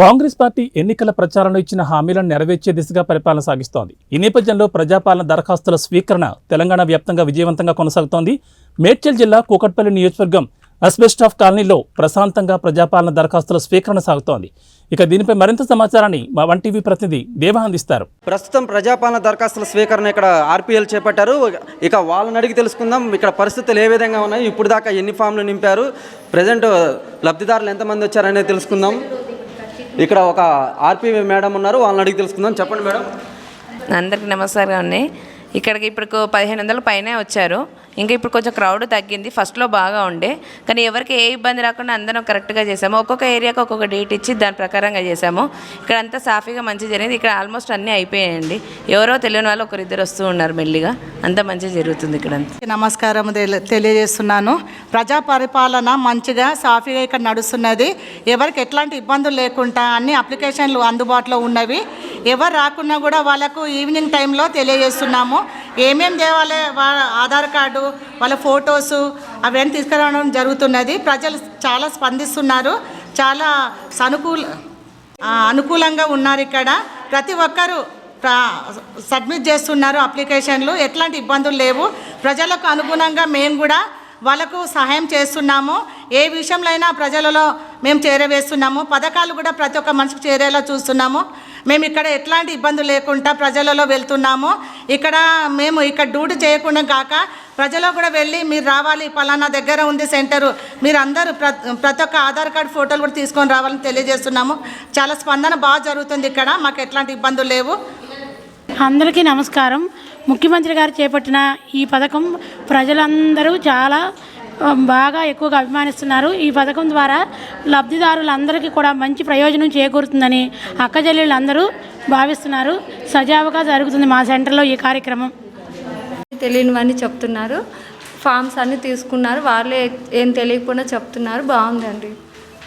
Congress party ఎన్నికల ప్రచారంలో ఇచ్చిన హామీలను నెరవేర్చే దిశగా పరిపాలన సాగిస్తోంది. ఈ నేపథ్యంలో ప్రజాపాలన దరఖాస్తుల స్వీకరణ తెలంగాణ వ్యాప్తంగా విజయవంతంగా కొనసాగుతోంది. మేడ్చల్ జిల్లా కూకట్పల్లి నియోజకవర్గం అస్బెస్టాఫ్ కాలనీలో ప్రశాంతంగా ప్రజాపాలన దరఖాస్తుల స్వీకరణ సాగుతోంది. ఇక దీనిపై మరింత సమాచారాన్ని మా వన్ టీవీ ప్రతినిధి దేవా అందిస్తారు. ప్రస్తుతం ప్రజాపాలన దరఖాస్తుల స్వీకరణ ఇక్కడ ఆర్పీఎల్ చేపట్టారు. ఇక వాళ్ళని అడిగి తెలుసుకుందాం ఇక్కడ పరిస్థితులు ఏ విధంగా ఉన్నాయి, ఇప్పుడు దాకా ఎన్ని ఫామ్లు నింపారు, ప్రజెంట్ లబ్ధిదారులు ఎంతమంది వచ్చారనేది తెలుసుకుందాం. ఇక్కడ ఒక ఆర్పీ మేడం ఉన్నారు, వాళ్ళని అడిగి తెలుసుకుందాం. చెప్పండి మేడం. అందరికీ నమస్కారం అండి. ఇక్కడికి ఇప్పుడు 1500 పైనే వచ్చారు. ఇంకా ఇప్పుడు కొంచెం క్రౌడ్ తగ్గింది. ఫస్ట్లో బాగా ఉండే, కానీ ఎవరికి ఏ ఇబ్బంది రాకుండా అందరం కరెక్ట్గా చేసాము. ఒక్కొక్క ఏరియాకి ఒక్కొక్క డేట్ ఇచ్చి దాని ప్రకారంగా చేసాము. ఇక్కడ అంతా సాఫీగా మంచిగా జరిగింది. ఇక్కడ ఆల్మోస్ట్ అన్నీ అయిపోయాయండి. ఎవరో తెలియని వాళ్ళు ఒకరిద్దరు వస్తూ ఉన్నారు. మెల్లిగా అంతా మంచిగా జరుగుతుంది. ఇక్కడ నమస్కారం తెలియజేస్తున్నాను. ప్రజా పరిపాలన మంచిగా సాఫీగా ఇక్కడ నడుస్తున్నది. ఎవరికి ఎట్లాంటి ఇబ్బందులు లేకుండా అన్ని అప్లికేషన్లు అందుబాటులో ఉన్నవి. ఎవరు రాకున్నా కూడా వాళ్ళకు ఈవినింగ్ టైంలో తెలియజేస్తున్నాము. ఏమేమి తేవాలి, వాళ్ళ ఆధార్ కార్డు, వాళ్ళ ఫొటోసు అవన్నీ తీసుకురావడం జరుగుతున్నది. ప్రజలు చాలా స్పందిస్తున్నారు, చాలా అనుకూలంగా ఉన్నారు. ఇక్కడ ప్రతి ఒక్కరూ సబ్మిట్ చేస్తున్నారు అప్లికేషన్లు. ఎట్లాంటి ఇబ్బందులు లేవు. ప్రజలకు అనుగుణంగా మేము కూడా వాళ్ళకు సహాయం చేస్తున్నాము. ఏ విషయంలో అయినా ప్రజలలో మేము చేరవేస్తున్నాము. పథకాలు కూడా ప్రతి ఒక్క మనిషికి చేరేలా చూస్తున్నాము. మేము ఇక్కడ ఎట్లాంటి ఇబ్బందులు లేకుండా ప్రజలలో వెళ్తున్నాము. మేము ఇక్కడ డ్యూటీ చేయకుండా కాక ప్రజల్లో కూడా వెళ్ళి మీరు రావాలి, పలానా దగ్గర ఉంది సెంటరు, మీరు అందరూ ప్రతి ఒక్క ఆధార్ కార్డు ఫోటోలు కూడా తీసుకొని రావాలని తెలియజేస్తున్నాము. చాలా స్పందన బాగా జరుగుతుంది ఇక్కడ. మాకు ఎట్లాంటి ఇబ్బందులు లేవు. అందరికీ నమస్కారం. ముఖ్యమంత్రి గారు చేపట్టిన ఈ పథకం ప్రజలందరూ చాలా బాగా ఎక్కువగా అభిమానిస్తున్నారు. ఈ పథకం ద్వారా లబ్ధిదారులందరికీ కూడా మంచి ప్రయోజనం చేకూరుతుందని అక్కచెల్లెళ్ళందరూ భావిస్తున్నారు. సజావుగా జరుగుతుంది మా సెంటర్లో ఈ కార్యక్రమం. తెలియనివన్నీ చెప్తున్నారు. ఫామ్స్ అన్నీ తీసుకున్నారు. వాళ్ళే ఏం తెలియకపోయినా చెప్తున్నారు. బాగుందండి.